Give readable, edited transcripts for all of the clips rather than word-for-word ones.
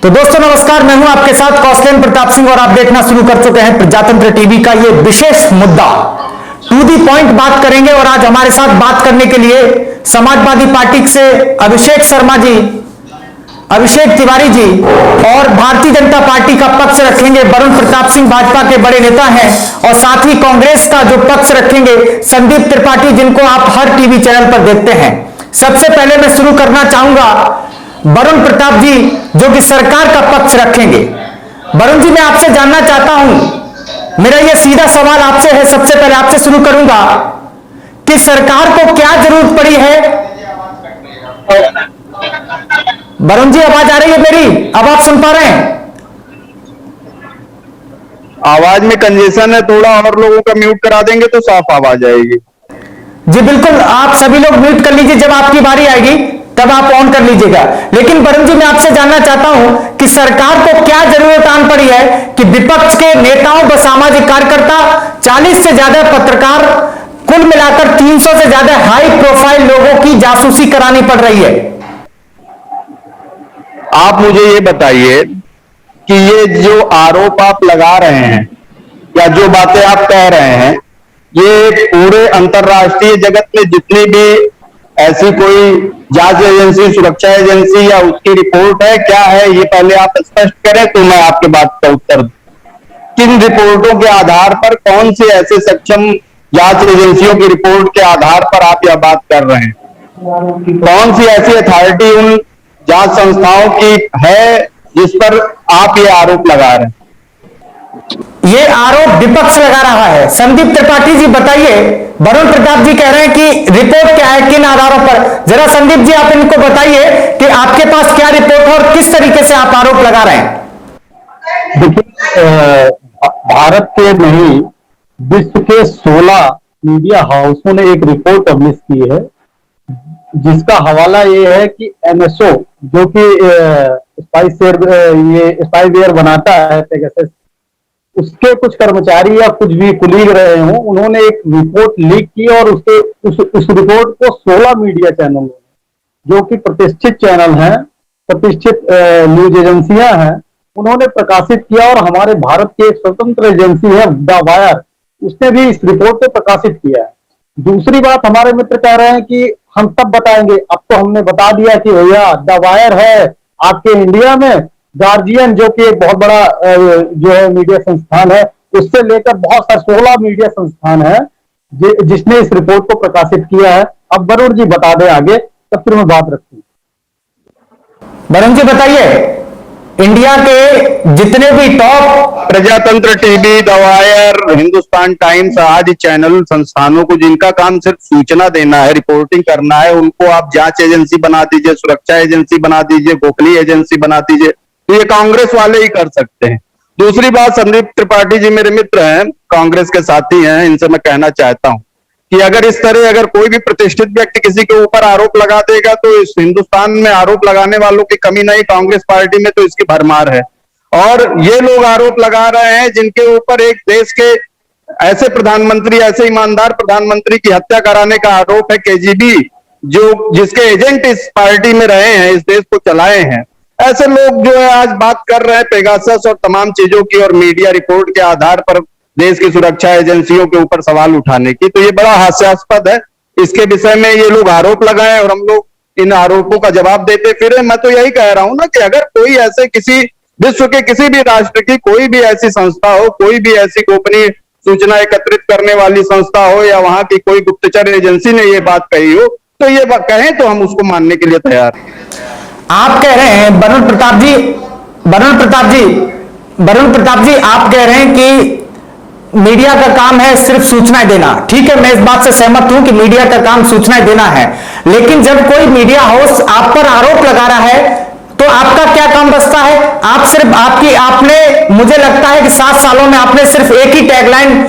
तो दोस्तों नमस्कार, मैं हूं आपके साथ कौशलेन प्रताप सिंह और आप देखना शुरू कर चुके हैं प्रजातंत्र टीवी का ये विशेष मुद्दा। टू दी पॉइंट बात करेंगे और आज हमारे साथ बात करने के लिए समाजवादी पार्टी से अभिषेक शर्मा जी, अभिषेक तिवारी जी और भारतीय जनता पार्टी का पक्ष रखेंगे वरुण प्रताप सिंह, भाजपा के बड़े नेता हैं, और साथ ही कांग्रेस का जो पक्ष रखेंगे संदीप त्रिपाठी, जिनको आप हर टीवी चैनल पर देखते हैं। सबसे पहले मैं शुरू करना चाहूंगा वरुण प्रताप जी, जो कि सरकार का पक्ष रखेंगे। वरुण जी, मैं आपसे जानना चाहता हूं, मेरा यह सीधा सवाल आपसे है, सबसे पहले आपसे शुरू करूंगा कि सरकार को क्या जरूरत पड़ी है। वरुण जी, आवाज आ रही है मेरी? अब आप सुन पा रहे हैं? आवाज में कंजेशन है थोड़ा, और लोगों का म्यूट करा देंगे तो साफ आवाज आएगी। जी बिल्कुल, आप सभी लोग म्यूट कर लीजिए, जब आपकी बारी आएगी तब आप ऑन कर लीजिएगा। लेकिन वरुण जी, मैं आपसे जानना चाहता हूं कि सरकार को क्या जरूरत आन पड़ी है कि विपक्ष के नेताओं व सामाजिक कार्यकर्ता, 40 से ज्यादा पत्रकार, कुल मिलाकर 300 से ज्यादा हाई प्रोफाइल लोगों की जासूसी करानी पड़ रही है। आप मुझे ये बताइए कि ये जो आरोप आप लगा रहे हैं या जो बातें आप कह रहे हैं, ये पूरे अंतर्राष्ट्रीय जगत में जितनी भी ऐसी कोई जांच एजेंसी, सुरक्षा एजेंसी या उसकी रिपोर्ट है, क्या है, ये पहले आप स्पष्ट करें तो मैं आपके बात का उत्तर दूं। किन रिपोर्टों के आधार पर, कौन से ऐसे सक्षम जांच एजेंसियों की रिपोर्ट के आधार पर आप यह बात कर रहे हैं? कौन सी ऐसी अथॉरिटी उन जांच संस्थाओं की है जिस पर आप ये आरोप लगा रहे हैं? ये आरोप विपक्ष लगा रहा है। संदीप त्रिपाठी जी बताइए, वरुण प्रताप जी कह रहे हैं कि रिपोर्ट क्या है, किन आधारों पर? जरा संदीप जी आप इनको बताइए कि आपके पास क्या रिपोर्ट है और किस तरीके से आप आरोप लगा रहे हैं। देखिए, भारत के नहीं, विश्व के 16 मीडिया हाउसों ने एक रिपोर्ट पब्लिश की है, जिसका हवाला ये है कि एनएसओ, जो कि स्पाईवेयर बनाता है पेगासस, उसके कुछ कर्मचारी या कुछ भी कुलीग रहे हों, उन्होंने एक रिपोर्ट लीक की और उस रिपोर्ट को 16 मीडिया चैनल, जो कि प्रतिष्ठित चैनल हैं, प्रतिष्ठित न्यूज एजेंसियां हैं, उन्होंने प्रकाशित किया। और हमारे भारत की एक स्वतंत्र एजेंसी है द वायर, उसने भी इस रिपोर्ट को प्रकाशित किया है। दूसरी बात, हमारे मित्र कह रहे हैं कि हम तब बताएंगे, अब तो हमने बता दिया कि भैया द वायर है आपके इंडिया में, गार्जियन जो कि एक बहुत बड़ा जो है मीडिया संस्थान है, उससे लेकर बहुत सारे 16 मीडिया संस्थान है जिसने इस रिपोर्ट को प्रकाशित किया है। अब वरुण जी बता दें आगे, तब फिर मैं बात रखूं। वरुण जी बताइए, इंडिया के जितने भी टॉप प्रजातंत्र TV, the wire, Hindustan times आदि चैनल संस्थानों को, जिनका काम सिर्फ सूचना देना है, रिपोर्टिंग करना है, उनको आप जांच एजेंसी बना दीजिए, सुरक्षा एजेंसी बना दीजिए, गोखली एजेंसी बना दीजिए, तो ये कांग्रेस वाले ही कर सकते हैं। दूसरी बात, संदीप त्रिपाठी जी मेरे मित्र हैं, कांग्रेस के साथी हैं, इनसे मैं कहना चाहता हूं कि अगर इस तरह अगर कोई भी प्रतिष्ठित व्यक्ति किसी के ऊपर आरोप लगा देगा तो इस हिंदुस्तान में आरोप लगाने वालों की कमी नहीं, कांग्रेस पार्टी में तो इसकी भरमार है। और ये लोग आरोप लगा रहे हैं जिनके ऊपर एक देश के ऐसे प्रधानमंत्री, ऐसे ईमानदार प्रधानमंत्री की हत्या कराने का आरोप है, केजीबी, जो जिसके एजेंट इस पार्टी में रहे हैं, इस देश को चलाए हैं। ऐसे लोग जो है आज बात कर रहे हैं पेगासस और तमाम चीजों की और मीडिया रिपोर्ट के आधार पर देश की सुरक्षा एजेंसियों के ऊपर सवाल उठाने की, तो ये बड़ा हास्यास्पद है। इसके विषय में ये लोग आरोप लगाए और हम लोग इन आरोपों का जवाब देते फिर। मैं तो यही कह रहा हूं ना कि अगर कोई ऐसे किसी विश्व के किसी भी राष्ट्र की कोई भी ऐसी संस्था हो, कोई भी ऐसी गोपनीय सूचना एकत्रित करने वाली संस्था हो या वहां की कोई गुप्तचर एजेंसी ने ये बात कही हो, तो ये कहें तो हम उसको मानने के लिए तैयार हैं। आप कह रहे हैं वरुण प्रताप जी, आप कह रहे हैं कि मीडिया का काम है सिर्फ सूचनाएं देना। ठीक है, मैं इस बात से सहमत हूं कि मीडिया का काम सूचनाएं देना है, लेकिन जब कोई मीडिया हाउस आप पर आरोप लगा रहा है तो आपका क्या काम बचता है? आप सिर्फ आपने मुझे लगता है कि 7 सालों में आपने सिर्फ एक ही टैगलाइन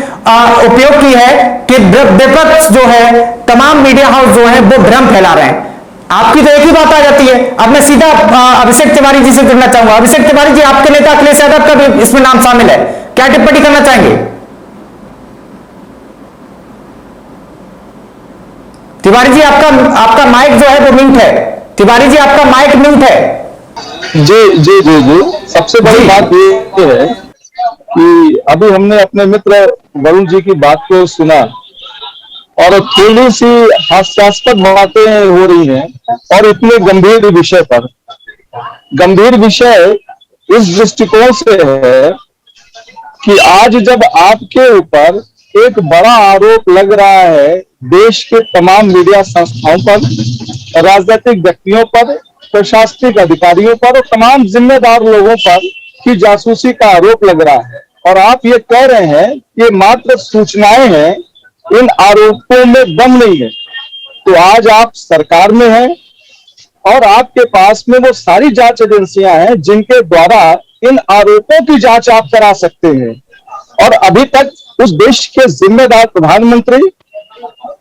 उपयोग की है कि विपक्ष जो है, तमाम मीडिया हाउस जो है वो भ्रम फैला रहे हैं। आपकी तो एक ही बात आ जाती है। अब मैं सीधा अभिषेक तिवारी जी से जुड़ना चाहूंगा। अभिषेक तिवारी जी, आपके नेता अखिलेश यादव का भी इसमें नाम शामिल है, क्या टिप्पणी करना चाहेंगे? तिवारी जी, आपका माइक जो है वो म्यूट है। तिवारी जी, आपका माइक म्यूट है। जी जी जी जी, सबसे बड़ी जी। बात ये है कि अभी हमने अपने मित्र वरुण जी की बात को सुना और थोड़ी सी हास्यास्पद बातें हो रही हैं और इतने गंभीर विषय पर। गंभीर विषय इस दृष्टिकोण से है कि आज जब आपके ऊपर एक बड़ा आरोप लग रहा है देश के तमाम मीडिया संस्थाओं पर, राजनीतिक व्यक्तियों पर, प्रशासनिक अधिकारियों पर और तमाम जिम्मेदार लोगों पर कि जासूसी का आरोप लग रहा है, और आप ये कह रहे हैं कि ये मात्र सूचनाएं हैं, इन आरोपों में दम नहीं है, तो आज आप सरकार में हैं और आपके पास में वो सारी जांच एजेंसियां हैं जिनके द्वारा इन आरोपों की जांच आप करा सकते हैं, और अभी तक उस देश के जिम्मेदार प्रधानमंत्री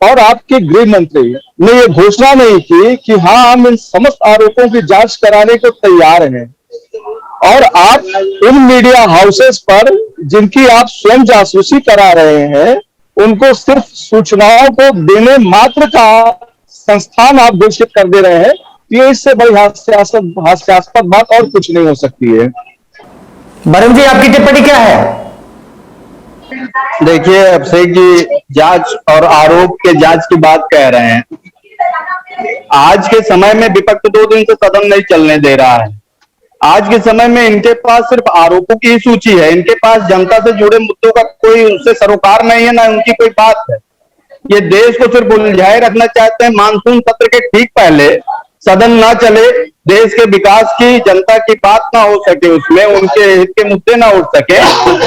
और आपके गृह मंत्री ने ये घोषणा नहीं की कि हाँ, हम इन समस्त आरोपों की जांच कराने को तैयार हैं। और आप इन मीडिया हाउसेस पर जिनकी आप स्वयं जासूसी करा रहे हैं, उनको सिर्फ सूचनाओं को देने मात्र का संस्थान आप घोषित कर दे रहे हैं। ये इससे बड़ी हास्यास्पद बात और कुछ नहीं हो सकती है। वरुण जी, आपकी टिप्पणी क्या है? देखिए, अभिषेक जी जांच और आरोप के जांच की बात कह रहे हैं। आज के समय में विपक्ष 2 दिन से सदन नहीं चलने दे रहा है। आज के समय में इनके पास सिर्फ आरोपों की ही सूची है, इनके पास जनता से जुड़े मुद्दों का कोई उनसे सरोकार नहीं है, ना उनकी कोई बात है। ये देश को सिर्फ उलझाए रखना चाहते हैं। मानसून सत्र के ठीक पहले सदन ना चले, देश के विकास की, जनता की बात ना हो सके, उसमें उनके हित के मुद्दे ना उठ सके,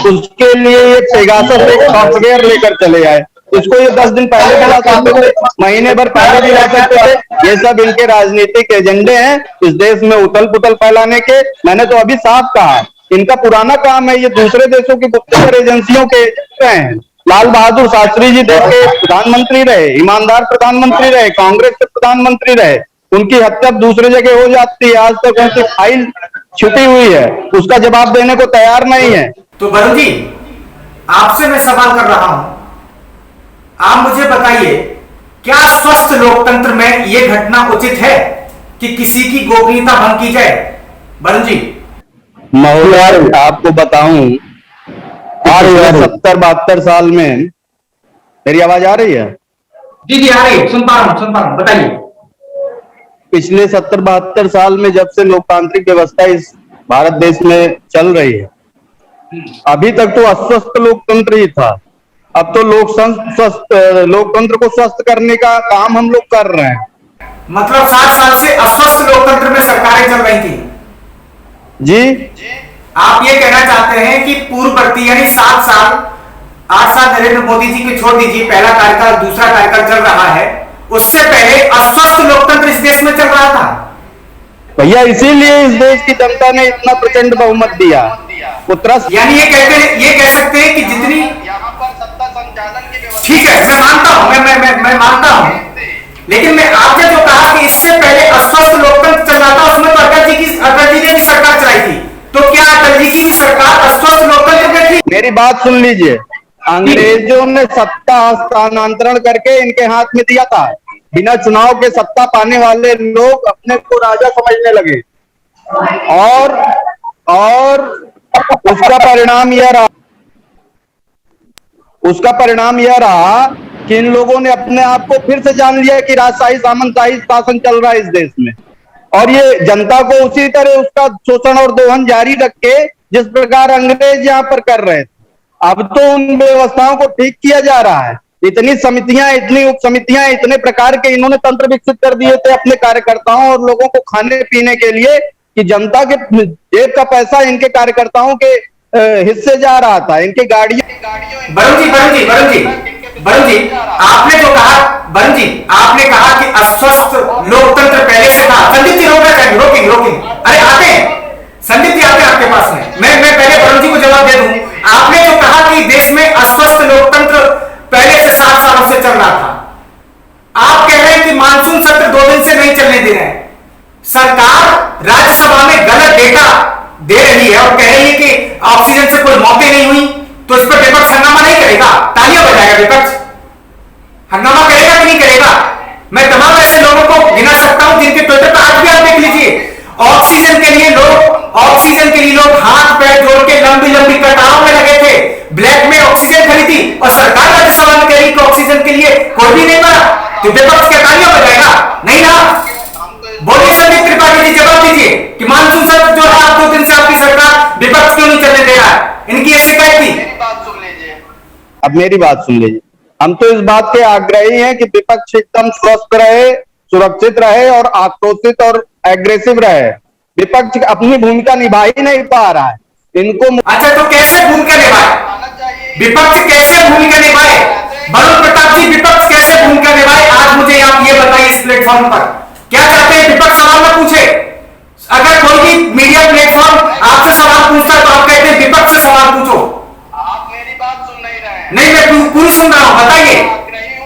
उसके लिए ये पेगासस एक सॉफ्टवेयर लेकर चले आए। इसको ये 10 दिन पहले भी ला सकते थे, महीने भर पहले भी ला सकते थे। ये सब इनके राजनीतिक एजेंडे हैं इस देश में उथल पुथल फैलाने के। मैंने तो अभी साफ कहा, इनका पुराना काम है, ये दूसरे देशों की गुप्तचर एजेंसियों के हैं। लाल बहादुर शास्त्री जी देश के प्रधानमंत्री रहे, ईमानदार प्रधानमंत्री रहे, कांग्रेस के प्रधानमंत्री रहे, उनकी हत्या दूसरी जगह हो जाती है, आज तक उनकी फाइल छुपी हुई है, उसका जवाब देने को तैयार नहीं है। तो वरुण जी, आपसे मैं सवाल कर रहा हूं, आप मुझे बताइए, क्या स्वस्थ लोकतंत्र में यह घटना उचित है कि किसी की गोपनीयता भंग की जाए? वरुण जी। महोदय, आपको बताऊं, 70-72 साल में, मेरी आवाज आ रही है? जी जी, आ रही है, सुन पा रहा हूं, बताइए। पिछले 70-72 साल में जब से लोकतांत्रिक व्यवस्था इस भारत देश में चल रही है, अभी तक तो अस्वस्थ लोकतंत्र ही था। अब तो लोकतंत्र को स्वस्थ करने का काम हम लोग कर रहे हैं। मतलब 60 साल से अस्वस्थ लोकतंत्र में सरकारें चल रही थी? जी, आप ये कहना चाहते हैं कि पूर्ववर्ती यानी 7 साल 8 साल नरेंद्र मोदी जी के छोड़ दीजिए, पहला कार्यकाल दूसरा कार्यकाल चल रहा है, उससे पहले अस्वस्थ लोकतंत्र इस देश में चल रहा था? भैया, इसीलिए इस देश की जनता ने इतना प्रचंड बहुमत दिया। यानी ये कह सकते हैं कि जितनी यहाँ पर सत्ता संचालन की व्यवस्था, ठीक है, मैं मानता हूं, मैं मानता हूं, लेकिन मैं आपने जो कहा कि इससे पहले अस्वस्थ लोकतंत्र चल रहा था, उसमें तो अटल जी ने भी सरकार चलाई थी, तो क्या अटल जी की सरकार अस्वस्थ लोकतंत्र में थी? मेरी बात सुन लीजिए, अंग्रेजों ने सत्ता हस्तांतरण करके इनके हाथ में दिया था। बिना चुनाव के सत्ता पाने वाले लोग अपने को राजा समझने लगे, और उसका परिणाम यह रहा कि इन लोगों ने अपने आप को फिर से जान लिया कि राजशाही सामंतशाही शासन चल रहा है इस देश में, और ये जनता को उसी तरह उसका शोषण और दोहन जारी रख के जिस प्रकार अंग्रेज यहाँ पर कर रहे थे, अब तो उन व्यवस्थाओं को ठीक किया जा रहा है। इतनी समितियां, इतनी उप समितियां, इतने प्रकार के इन्होंने तंत्र विकसित कर दिए थे अपने कार्यकर्ताओं और लोगों को खाने पीने के लिए, कि जनता के जेब का पैसा इनके कार्यकर्ताओं के हिस्से जा रहा था, इनकी गाड़ियों। वरुण जी, आपने जो कहा, वरुण जी आपने कहा कि अस्वस्थ लोकतंत्र पहले से था। संदीप जी रोकेंगे, अरे आते हैं संदीप जी, आते हैं आपके पास में, मैं पहले वरुण जी को जवाब दे दूं। आपने जो कहा कि देश में अस्वस्थ लोकतंत्र पहले से 7 सालों से चल रहा था, आप कह रहे हैं कि मानसून सत्र 2 दिन से नहीं चलने दे रहे हैं। सरकार राज्यसभा में गलत डेटा दे रही है और कह रही है कि ऑक्सीजन से कोई मौतें नहीं हुई, तो इस पर विपक्ष हंगामा नहीं करेगा? तालियां बजाएगा विपक्ष? हंगामा करेगा कि नहीं करेगा? मैं तमाम ऐसे लोगों को गिना सकता हूं जिनके ट्विटर पर आज भी आप देख लीजिए, ऑक्सीजन के लिए लोग लंबी लंबी कतारों में लगे थे, ब्लैक में ऑक्सीजन खरीदी और सरकार राज्य सभा में कह रही कि ऑक्सीजन के लिए कोई भी नहीं मरा, तो विपक्ष क्या तालियां बजाएगा? नहीं ना। बोलिए संदीप त्रिपाठी जी, जवाब दीजिए कि मानसून सत्र जो है आप 2 दिन से आपकी सरकार विपक्ष क्यों नहीं चलने दे रहा है? इनकी ये शिकायत थी। अब मेरी बात सुन लीजिए। हम तो इस बात के आग्रही हैं कि विपक्ष एकदम स्वस्थ रहे, सुरक्षित रहे और आक्रोशित और एग्रेसिव रहे। विपक्ष अपनी भूमिका निभा ही नहीं पा रहा है। इनको अच्छा, तो कैसे भूमिका निभाए विपक्ष? कैसे भूमिका निभाए वरुण प्रताप जी? विपक्ष कैसे भूमिका निभाए? आज मुझे आप ये बताइए इस प्लेटफॉर्म पर क्या चाहते हैं? विपक्ष सवाल न पूछे। अगर कोई भी मीडिया प्लेटफॉर्म आपसे सवाल पूछता है तो आप कहते हैं विपक्ष से सवाल पूछो। आप मेरी बात सुन नहीं रहे हैं। नहीं, मैं पूरी सुन रहा हूं, बताइए।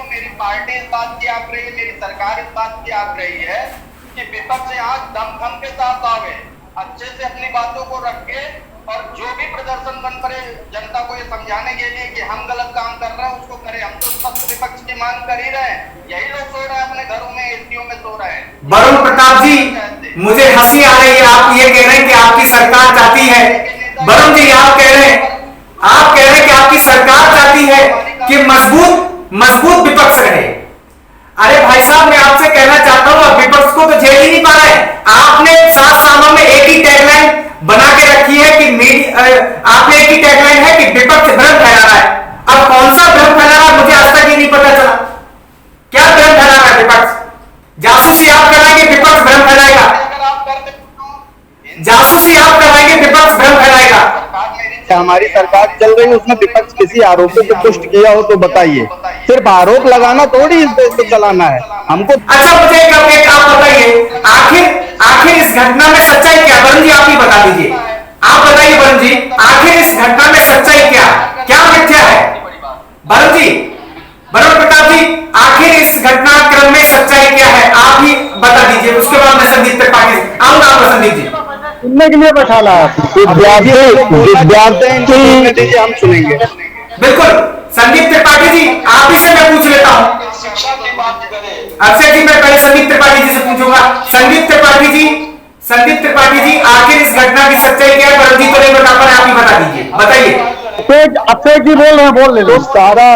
मेरी पार्टी इस बात की आग्रही है, मेरी सरकार इस बात की आग्रही है कि विपक्ष यहाँ दमखम के साथ आवे, अच्छे से अपनी बातों को रखे और जो भी प्रदर्शन बन पड़े जनता को ये समझाने के लिए कि हम गलत काम कर रहे हैं उसको करें। हम तो स्पष्ट विपक्ष की मांग कर ही रहे हैं। यही लोग सो रहे हैं अपने घरों में, एसीओ में सो रहे हैं। वरुण प्रताप जी, मुझे हंसी आ रही है। आप ये कह रहे हैं कि आपकी सरकार चाहती है, वरुण जी आप कह रहे हैं कि आपकी सरकार चाहती है कि मजबूत विपक्ष रहे। अरे भाई साहब, मैं आपसे कहना चाहता हूं, अब विपक्ष को तो झेल ही नहीं पा रहे। आपने 7 सालों में एक ही टैगलाइन बना के रखी है कि आपने एक ही टैगलाइन है कि विपक्ष भ्रम फैला रहा है। अब कौन सा भ्रम फैला रहा है मुझे आज तक ही नहीं पता चला। क्या भ्रम फैला रहा है विपक्ष? जासूसी आप कराएंगे, विपक्ष भ्रम फैलाएगा। जासूसी आप कराएंगे, विपक्ष भ्रम फैलाएगा। हमारी सरकार चल रही है उसमें विपक्ष किसी आरोपी को पुष्ट किया हो तो बताइए। सिर्फ आरोप लगाना थोड़ी इस देश को चलाना है हमको। अच्छा, मुझे एक आप बताइए, आखिर इस घटना में सच्चाई क्या? वरुण जी आप ही बता दीजिए। आप बताइए वरुण जी, आखिर इस घटना में सच्चाई क्या मिथ्या है? वरुण जी, वरुण प्रताप जी, आखिर इस घटनाक्रम में सच्चाई क्या है? आप ही बता दीजिए, उसके बाद मैं संदीप त्रिपाठी आऊंगा। आप संदीप जी सुनने के लिए बैठा ला विद्यार्थी हम सुनेंगे। बिल्कुल। संदीप त्रिपाठी जी, आप ही से मैं पूछ लेता हूं। शिक्षा की बात करें, अक्षय जी, मैं पहले संदीप त्रिपाठी जी से पूछूंगा। संदीप त्रिपाठी जी, आखिर इस घटना की सच्चाई क्या है? वरुण जी तो नहीं बता पा रहे, आप ही बता दीजिए, बताइए। अभिषेक जी बोल रहे हैं, बोल ले तो सारा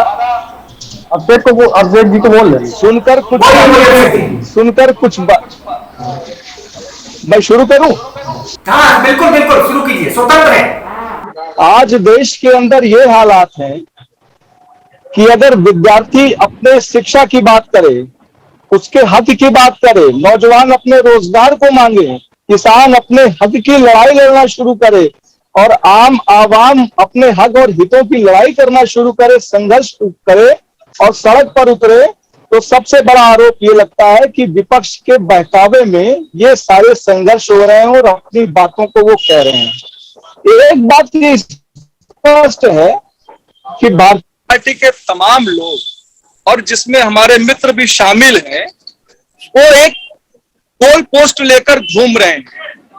अभिषेक जी को बोल ले। सुनकर कुछ मैं शुरू करूं? हाँ बिल्कुल बिल्कुल, शुरू कीजिए, स्वतंत्र है। आज देश के अंदर ये हालात हैं कि अगर विद्यार्थी अपने शिक्षा की बात करे, उसके हक की बात करे, नौजवान अपने रोजगार को मांगे, किसान अपने हक की लड़ाई लड़ना शुरू करे और आम आवाम अपने हक और हितों की लड़ाई करना शुरू करे, संघर्ष करे और सड़क पर उतरे, तो सबसे बड़ा आरोप ये लगता है कि विपक्ष के बहकावे में ये सारे संघर्ष हो रहे हैं और अपनी बातों को वो कह रहे हैं। एक बात ये स्पष्ट है कि भारतीय पार्टी के तमाम लोग और जिसमें हमारे मित्र भी शामिल हैं, वो एक गोल पोस्ट लेकर घूम रहे हैं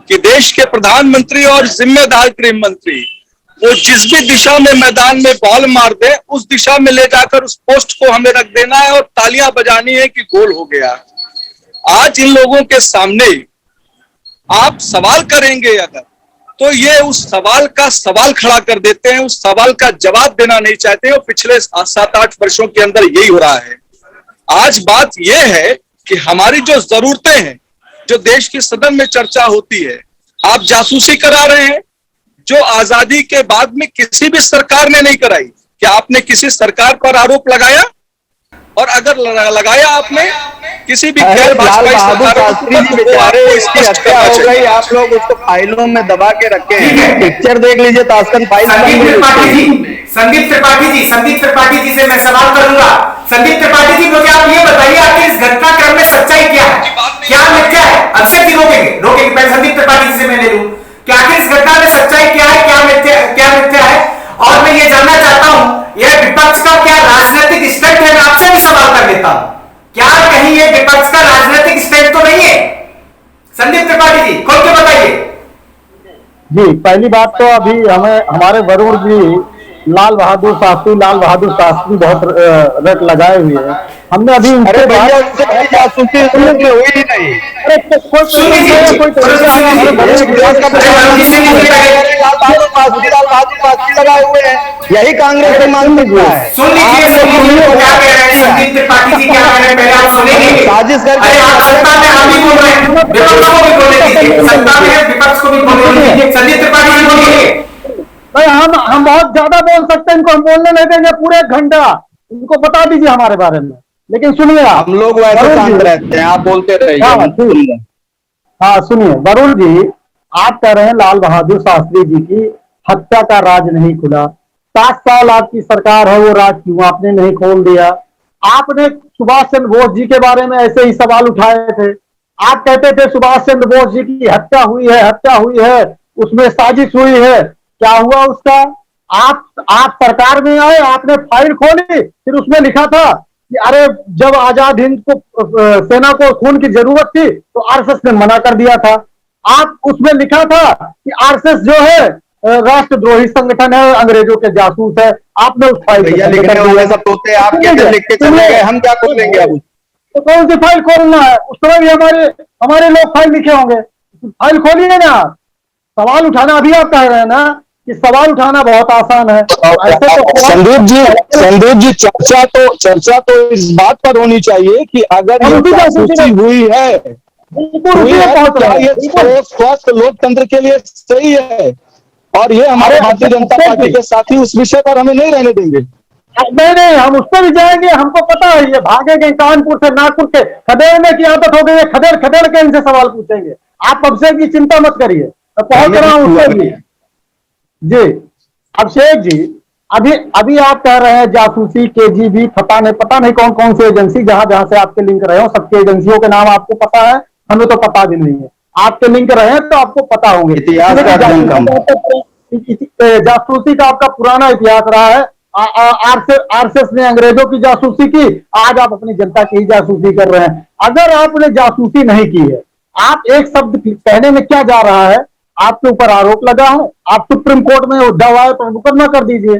कि देश के प्रधानमंत्री और जिम्मेदार गृह मंत्री वो जिस भी दिशा में मैदान में बॉल मार दे उस दिशा में ले जाकर उस पोस्ट को हमें रख देना है और तालियां बजानी है कि गोल हो गया। आज इन लोगों के सामने आप सवाल करेंगे अगर, तो ये उस सवाल का सवाल खड़ा कर देते हैं, उस सवाल का जवाब देना नहीं चाहते। और पिछले 7-8 वर्षों के अंदर यही हो रहा है। आज बात यह है कि हमारी जो जरूरतें हैं, जो देश की सदन में चर्चा होती है, आप जासूसी करा रहे हैं जो आजादी के बाद में किसी भी सरकार ने नहीं कराई। क्या आपने किसी सरकार पर आरोप लगाया? और अगर लगाया आपने किसी भी गैर भाजपाई सरकार इसकी हत्या हो गई, आप लोग उसको फाइलों में दबा के रखे हैं। पिक्चर देख लीजिए, ताशकंद फाइल। संदीप त्रिपाठी जी से मैं सवाल करूंगा। संदीप त्रिपाठी जी, मुझे आप ये बताइए आखिर इस घटनाक्रम में सच्चाई क्या है, क्या मिथ्या है? अक्षय जी रोकेंगे, पहले संदीप त्रिपाठी जी से मैं ले लूं कि आखिर इस घटना में सच्चाई क्या है, क्या मिथ्या है? और मैं ये जानना चाहता हूं, यह विपक्ष का क्या राजनीतिक स्टंट है? मैं आपसे भी सवाल कर लेता हूं, क्या कहीं ये विपक्ष का राजनीतिक स्टंट तो नहीं है? संदीप त्रिपाठी जी खोल के बताइए। जी, पहली बात तो अभी हमारे वरुण जी लाल बहादुर शास्त्री बहुत रट लगाए हुए हैं। हमने अभी अरे भैया उससे कोई जासूसी हुई ही नहीं। लगाए हुए हैं, यही कांग्रेस की मानसिकता है। सुन लीजिए क्या कह रहे हैं संदीप त्रिपाठी जी, क्या कह रहे हैं पहले आप सुनेंगे। साजिश करके अरे आप सत्ता में हम ही बोल रहे हैं, विपक्ष को भी बोलने दीजिए, सत्ता में है विपक्ष को भी बोलने दीजिए। संदीप त्रिपाठी जी बोलिए। भाई हम बहुत ज्यादा बोल सकते हैं, इनको हम बोलने नहीं देंगे पूरे एक घंटा। इनको बता दीजिए हमारे बारे में, लेकिन सुनिए आप। हम लोग वैसे शांत रहते हैं, आप बोलते रहिए। हाँ सुनिए वरुण जी, आप कह रहे हैं लाल बहादुर शास्त्री जी की हत्या का राज नहीं खुला। 7 साल आपकी सरकार है, वो राज क्यों आपने नहीं खोल दिया? आपने सुभाष चंद्र बोस जी के बारे में ऐसे ही सवाल उठाए थे। आप कहते थे सुभाष चंद्र बोस जी की हत्या हुई है, उसमें साजिश हुई है। क्या हुआ उसका? आप सरकार में आए, आपने फाइल खोली, फिर उसमें लिखा था कि अरे जब आजाद हिंद को सेना को खून की जरूरत थी तो आरएसएस ने मना कर दिया था। आप उसमें लिखा था कि आरएसएस जो है राष्ट्रद्रोही संगठन है, अंग्रेजों के जासूस है। आपने उस फाइल भैया लिखने वाले सब तोते, आप कैसे लिख के चले गए, हम क्या खोलेंगे अब? तो कौन सी फाइल खोलना है? उस समय भी हमारे लोग फाइल लिखे होंगे। फाइल खोलिए ना। सवाल उठाना, अभी आप कह रहे हैं ना कि सवाल उठाना बहुत आसान है। ऐसे तो संदीप जी चर्चा तो इस बात पर होनी चाहिए कि अगर ये जासूसी हुई है क्या ये स्वस्थ लोकतंत्र के लिए सही है? और ये हमारे भारतीय जनता पार्टी के साथी उस विषय पर हमें नहीं रहने देंगे। नहीं, हम उस पर भी जाएंगे। हमको पता है ये भागेंगे कानपुर से, नागपुर के खदेड़ने की आदत हो गई है। खदेड़ के इनसे सवाल पूछेंगे। आप अभिषेक जी चिंता मत करिए, मैं पहुंच रहा हूं उससे भी। जी अभिषेक जी, अभी आप कह रहे हैं जासूसी, केजीबी, पता नहीं कौन कौन सी एजेंसी, जहां से आपके लिंक रहे हो, सबकी एजेंसियों के नाम आपको पता है, हमें तो पता भी नहीं है। आपके लिंक रहे हैं तो आपको पता होंगे। इतिहास का जासूसी का आपका पुराना इतिहास रहा है। आरएसएस ने अंग्रेजों की जासूसी की, आज आप अपनी जनता की ही जासूसी कर रहे हैं। अगर आपने जासूसी नहीं की है, आप एक शब्द कहने में क्या जा रहा है? आपके ऊपर आरोप लगा है, आप सुप्रीम कोर्ट में दवाए पर मुकदमा कर दीजिए।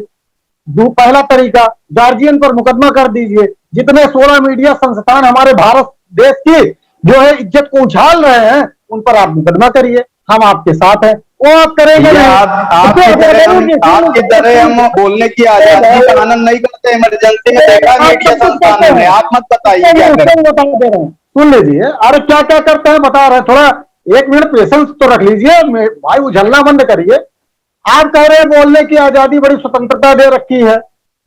पहला तरीका, गार्जियन पर मुकदमा कर दीजिए। जितने 16 मीडिया संस्थान हमारे भारत देश की जो है इज्जत को उछाल रहे हैं, उन पर आप मुकदमा करिए। हम आपके साथ हैं। वो आप करेंगे नहीं। आपकी तरह हम बोलने की आजादी का आनंद नहीं करते। इमरजेंसी में देखा मीडिया संस्थानों में, आप मत बताइए क्या करते हैं। सुन लीजिए, अरे क्या क्या करते हैं बता रहे हैं। थोड़ा 1 मिनट पेशेंस तो रख लीजिए भाई, उछलना बंद करिए। आप कह रहे हैं बोलने की आजादी, बड़ी स्वतंत्रता दे रखी है।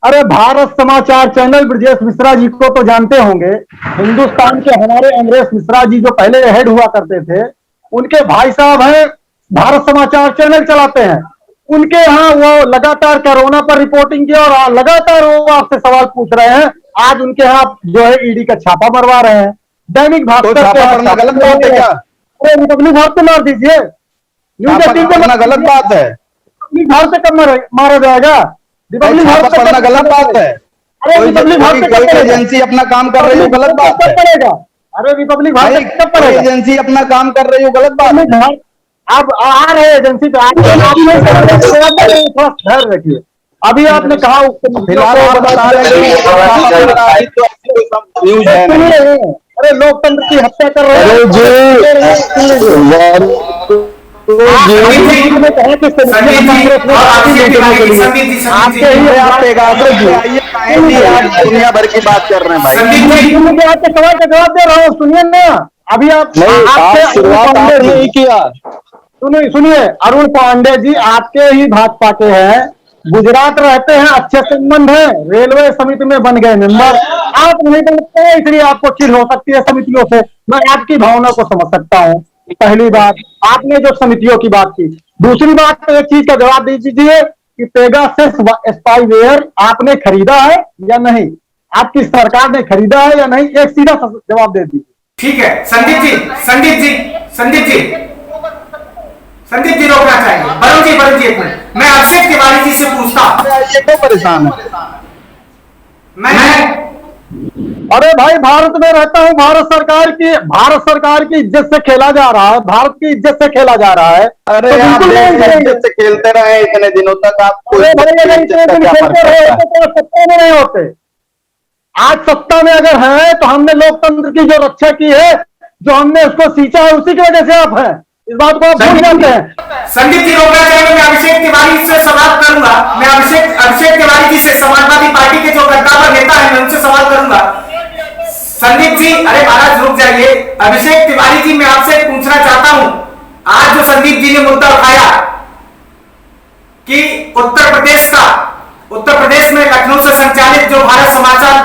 अरे भारत समाचार चैनल, ब्रजेश मिश्रा जी को तो जानते होंगे। हिंदुस्तान के हमारे अमरेश मिश्रा जी जो पहले हेड हुआ करते थे, उनके भाई साहब हैं, भारत समाचार चैनल चलाते हैं। उनके यहाँ वो लगातार कोरोना पर रिपोर्टिंग की और लगातार वो आपसे सवाल पूछ रहे हैं। आज उनके यहाँ जो है ईडी का छापा मरवा रहे हैं। दैनिक भास्कर गलत बात है क्या? रिपब्लिक भारत पे मार दीजिए। न्यूज 18 पे गलत बात है। रिपब्लिक भारत से कब मारा जाएगा? रिपब्लिक भारत पढ़ना गलत बात है। अरे रिपब्लिक भारत से कोई एजेंसी अपना काम कर रही है, गलत बात है। पड़ेगा। अरे रिपब्लिक भारत कब पड़ेगा? एजेंसी अपना काम कर रही हो, गलत बात है। आप आ रहे हैं एजेंसी पे, धैर्य रखिए। अभी आपने कहा न्यूज है, अरे लोकतंत्र की हत्या कर रहे हैं। दुनिया भर की बात कर रहे हैं भाई। आपके सवाल का जवाब दे रहा हूँ, सुनिए ना। अभी आपसे शुरुआत नहीं किया। सुनिए, अरुण पांडे जी आपके ही भाजपा के हैं, गुजरात रहते हैं, अच्छे संबंध है, रेलवे समिति में बन गए मेंबर। आप नहीं बनते हैं, इसलिए आपको चिढ़ हो सकती है समितियों से। मैं आपकी भावना को समझ सकता हूँ। पहली बात, आपने जो समितियों की बात की। दूसरी बात, तो एक चीज का जवाब दे दीजिए कि पेगासस स्पाईवेयर आपने खरीदा है या नहीं? आपकी सरकार ने खरीदा है या नहीं? एक सीधा जवाब दे दीजिए। ठीक है संदीप जी रोकना चाहिए। वरुण जी एक मिनट, मैं अभिषेक तिवारी जी से पूछता। ये क्यों परेशान है? मैं अरे भाई, भारत में रहता हूँ, भारत सरकार की इज्जत से खेला जा रहा है, भारत की इज्जत से खेला जा रहा है। अरे तो आप बिल्कुल नहीं देश की करेंगे। इज्जत से खेलते रहे इतने दिनों तक, आपको अरे भाई, इज्जत अगर इतने का दिन क्या फर्क खेलते रहे पड़ता है? तो सत्ता में नहीं होते। आज सत्ता में अगर है तो हमने लोकतंत्र की जो रक्षा की है, जो हमने उसको सींचा है, उसी की वजह से आप हैं। इस बात को आप भूल जाते हैं। संदीप जी रोकना चाहेंगे, मैं अभिषेक तिवारी से सवाल करूंगा। मैं अभिषेक तिवारी जी से, समाजवादी पार्टी के जो गद्दावर नेता है, मैं उनसे सवाल करूंगा। संदीप जी, अरे महाराज रुक जाइए। अभिषेक तिवारी जी, मैं आपसे पूछना चाहता हूं, आज जो संदीप जी ने मुद्दा उठाया कि उत्तर प्रदेश में लखनऊ से संचालित जो भारत समाचार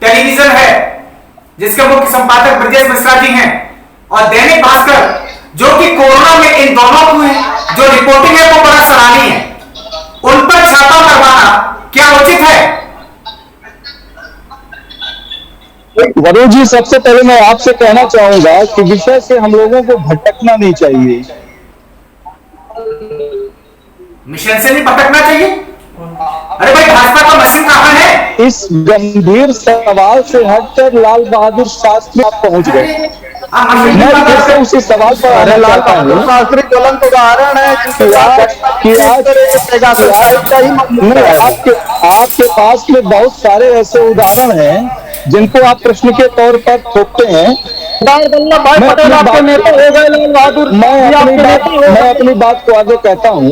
टेलीविजन है, जिसके मुख्य संपादक ब्रजेश मिश्रा जी हैं, और दैनिक भास्कर, जो कि कोरोना में इन दोनों की जो रिपोर्टिंग है वो बड़ा सराहनीय है, उन पर छापा मरवाना क्या उचित है? वरुण जी, सबसे पहले मैं आपसे कहना चाहूंगा कि विषय से हम लोगों को भटकना नहीं चाहिए। मिशन से नहीं भटकना चाहिए। अरे भाई, भाजपा का मशीन कहां है? इस गंभीर सवाल से हटकर लाल बहादुर शास्त्री आप पहुंच गए। मैं फिर से उसी सवाल पर आना चाहता हूँ शास्त्री ज्वलंत उदाहरण है आपके पास में बहुत सारे ऐसे उदाहरण हैं जिनको आप प्रश्न के तौर पर थोपते हैं। वल्लभ भाई पटेल आपके नेता हो गए, लाल बहादुर। मैं अपनी बात को आगे कहता हूँ।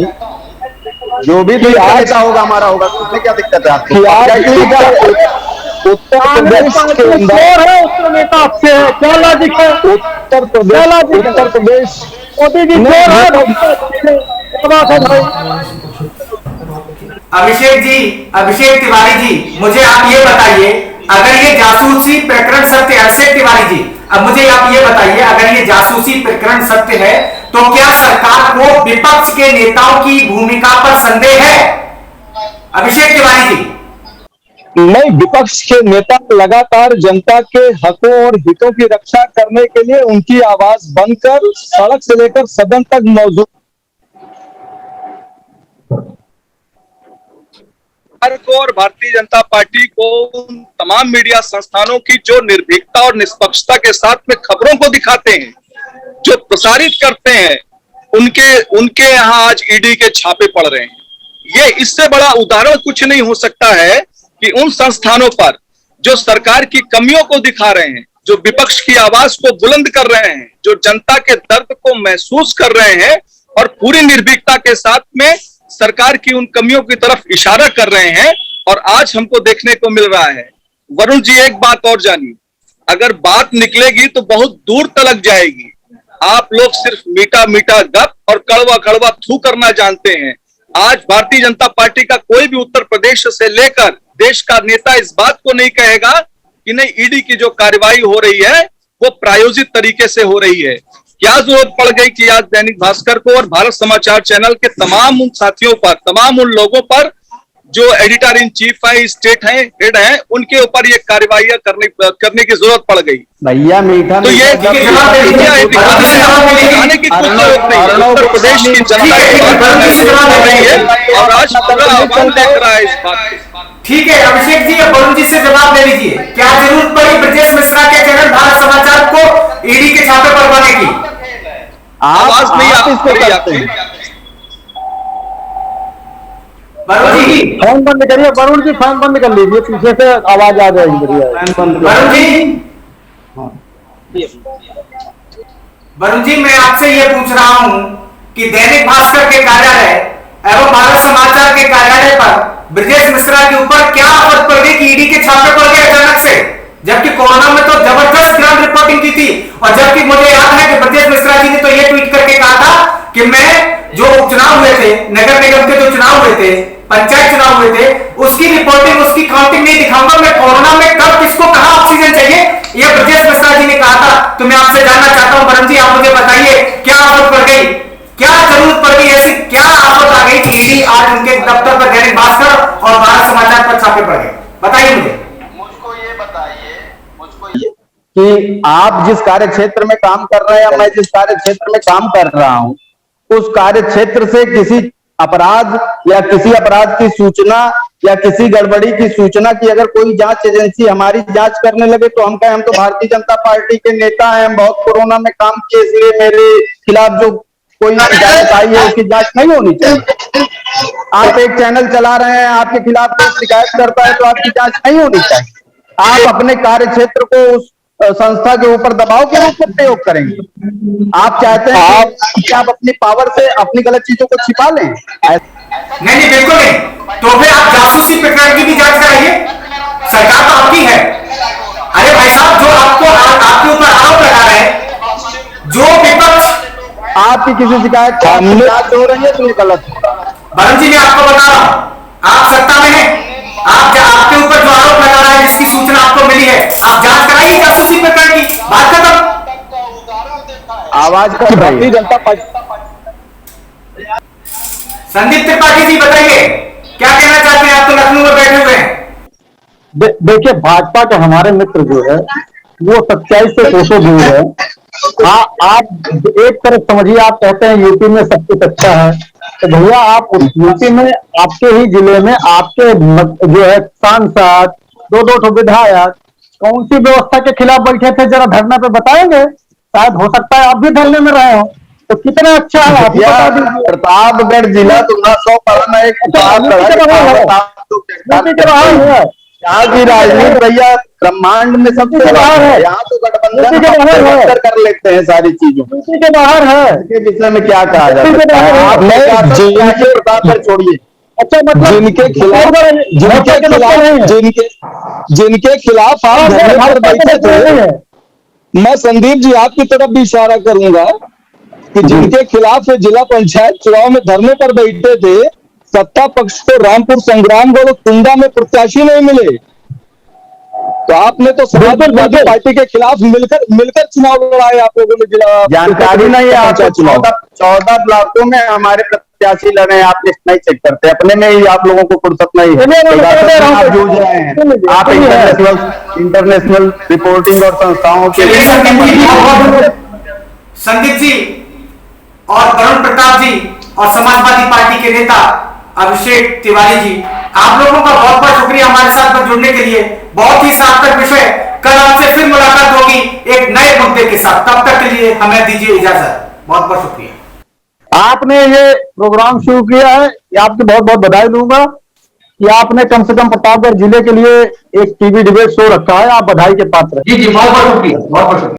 जो भी आज होगा हमारा होगा, उसमें क्या दिक्कत है आपको? उत्तर प्रदेश के अंदर है, उसका नेता आपसे है, क्या लॉजिक है? उत्तर प्रदेश मोदी जी चोर है, क्या बात है भाई? अभिषेक तिवारी जी, मुझे आप ये बताइए, अगर ये जासूसी प्रकरण सत्य है, अभिषेक तिवारी जी, अब मुझे आप ये बताइए, अगर ये जासूसी प्रकरण सत्य है, तो क्या सरकार को विपक्ष के नेताओं की भूमिका पर संदेह है? अभिषेक तिवारी जी। नहीं, विपक्ष के नेता लगातार जनता के हकों और हितों की रक्षा करने के लिए उनकी आवाज बनकर सड़क से लेकर सदन तक मौजूद को और भारतीय जनता पार्टी को उन तमाम मीडिया संस्थानों की जो निर्भीकता और निष्पक्षता के साथ में खबरों को दिखाते हैं, जो प्रसारित करते हैं, उनके यहाँ आज ईडी के छापे पड़ रहे हैं। ये इससे बड़ा उदाहरण कुछ नहीं हो सकता है कि उन संस्थानों पर जो सरकार की कमियों को दिखा रहे हैं, जो विपक्ष की आवाज को बुलंद कर रहे हैं, जो जनता के दर्द को महसूस कर रहे हैं और पूरी निर्भीकता के साथ में सरकार की उन कमियों की तरफ इशारा कर रहे हैं, और आज हमको देखने को मिल रहा है। वरुण जी, एक बात और जानिए, अगर बात निकलेगी तो बहुत दूर तलक जाएगी। आप लोग सिर्फ मीठा मीठा गप और कड़वा कड़वा थू करना जानते हैं। आज भारतीय जनता पार्टी का कोई भी उत्तर प्रदेश से लेकर देश का नेता इस बात को नहीं कहेगा कि नहीं, ईडी की जो कार्रवाई हो रही है वो प्रायोजित तरीके से हो रही है। क्या जरूरत पड़ गई कि आज दैनिक भास्कर को और भारत समाचार चैनल के तमाम उन साथियों पर, तमाम उन लोगों पर जो एडिटर इन चीफ है, स्टेट है, हेड है, उनके ऊपर ये कार्रवाई करने की जरूरत पड़ गई? भैया मीठा तो ये दिखाने की कोई जरूरत नहीं। उत्तर प्रदेश की जनता की बात कर रही है और आज पूरा आह्वान देख रहा है इस बात को। ठीक है अभिषेक जी, वरुण जी से जवाब दे लीजिए। क्या जरूरत पड़ी ब्रजेश मिश्रा के चैनल भारत समाचार को ईडी के छापे पड़वाने की? आवाज नहीं आपकी। वरुण जी, फैन बंद करिए, वरुण जी फैन बंद कर लीजिए, पीछे से आवाज आ जाएगी बढ़िया। वरुण जी, मैं आपसे यह पूछ रहा हूं कि दैनिक भास्कर के कार्यालय एवं भारत समाचार के कार्यालय पर ब्रजेश मिश्रा के ऊपर क्या आफत पड़ गई कि ईडी के छापे पड़ गए अचानक से, जबकि कोरोना में तो जबरदस्त ग्राउंड रिपोर्टिंग की थी। और जबकि मुझे याद है कि ब्रजेश मिश्रा जी ने तो यह ट्वीट करके कहा था कि मैं जो उपचुनाव हुए थे, नगर निगम के जो चुनाव हुए थे, पंचायत चुनाव हुए थे, उसकी रिपोर्टिंग, उसकी काउंटिंग नहीं दिखाऊंगा, मैं कोरोना में कब किसको कहां ऑक्सीजन चाहिए, यह ब्रजेश मिश्रा जी ने कहा था। तो मैं आपसे जानना चाहता हूं वरुण जी, आप मुझे बताइए क्या आफत पड़ गई, क्या जरूरत पड़ गई, ऐसी क्या आफत आ गई कि ईडी आज उनके दफ्तर पर, दैनिक भास्कर और भारत समाचार पर छापे पड़ गए? बताइए मुझे। मुझको ये बताइए कि आप जिस कार्य क्षेत्र में काम कर रहे हैं, मैं जिस कार्य क्षेत्र में काम कर रहा हूं, उस कार्य क्षेत्र से किसी अपराध या किसी अपराध की सूचना या किसी गड़बड़ी की सूचना की अगर कोई जांच एजेंसी हमारी जांच करने लगे तो हम कहें हम तो भारतीय जनता पार्टी के नेता हैं, हम बहुत कोरोना में काम किए, इसलिए मेरे खिलाफ जो कोई शिकायत आई है उसकी जांच नहीं होनी चाहिए। आप एक चैनल चला रहे हैं, आपके खिलाफ कोई शिकायत करता है तो आपकी जांच नहीं होनी चाहिए। आप अपने कार्य क्षेत्र को उस संस्था के ऊपर दबाव के रूप में प्रयोग करेंगे। आप चाहते हैं कि आप अपनी पावर से अपनी गलत चीजों को छिपा लें? नहीं, बिल्कुल नहीं। तो फिर आप जासूसी प्रकरण की भी जांच कराइए, सरकार तो आपकी है। अरे भाई साहब, जो आपके ऊपर आरोप लगा रहे हैं, जो विपक्ष आपकी किसी शिकायत की जांच हो रही है तो ये गलत है। वरुण जी, मैं आपको बता रहा हूं, आप सत्ता में हैं, आपके ऊपर जो आरोप लगा रहा है, जिसकी सूचना आपको मिली है, आप जांच कराइए जासूसी प्रकरण की, बात खत्म। आवाज कर भारतीय जनता पार्टी। संदीप त्रिपाठी जी बताइए, क्या कहना चाहते हैं? आप तो लखनऊ में बैठे हुए हैं। देखिए, भाजपा के हमारे मित्र जो है वो सच्चाई से कोसों दूर है। हाँ, आप एक तरफ समझिए, आप कहते हैं यूपी में सब कुछ अच्छा है, तो भैया आप यूपी में आपके ही जिले में आपके जो है सांसद, दो ठो विधायक कौन सी व्यवस्था के खिलाफ बैठे थे, जरा धरना पे बताएंगे? शायद हो सकता है आप भी धरने में रहे हो, तो कितना अच्छा है आप बता दीजिए। प्रतापगढ़ जिला तो 100 में एक यहाँ की राजनीति भैया ब्रह्मांड में सबसे बाहर है। यहाँ तो गठबंधन कर लेते हैं सारी चीजों के बाहर है। इसके विषय में क्या कहा जाए? प्रतापगढ़ छोड़िए। अच्छा, मतलब जिनके खिलाफ आप धरने पर बैठे थे, मैं संदीप जी आपकी तरफ भी इशारा करूंगा कि जिनके खिलाफ जिला पंचायत चुनाव में धरने पर बैठे थे, सत्ता पक्ष को रामपुर, संग्रामगढ़ और कुंडा में प्रत्याशी नहीं मिले, तो आपने तो समाजवादी पार्टी के खिलाफ मिलकर चुनाव लड़ाए। आप लोगों ने जिला जानकारी नहीं है, आपको 14 ब्लॉकों में हमारे प्रत्याशी लड़े हैं, आप लिस्ट नहीं चेक करते, अपने में ही आप लोगों को फुर्सत नहीं है, आप जूझ रहे हैं। आप इंटरनेशनल रिपोर्टिंग और संस्थाओं के संदीप जी और वरुण प्रताप जी और समाजवादी पार्टी के नेता अभिषेक तिवारी जी, आप लोगों का बहुत बहुत शुक्रिया हमारे साथ जुड़ने के लिए। बहुत ही सार्थक विषय, कल आपसे फिर मुलाकात होगी एक नए मुद्दे के साथ। तब तक के लिए हमें दीजिए इजाजत। बहुत बहुत शुक्रिया। आपने ये प्रोग्राम शुरू किया है, आपकी बहुत बहुत बधाई दूंगा कि आपने कम से कम प्रतापगढ़ जिले के लिए एक टीवी डिबेट शो रखा है। आप बधाई के पात्र हैं। जी, बहुत बहुत शुक्रिया, बहुत बहुत शुक्रिया।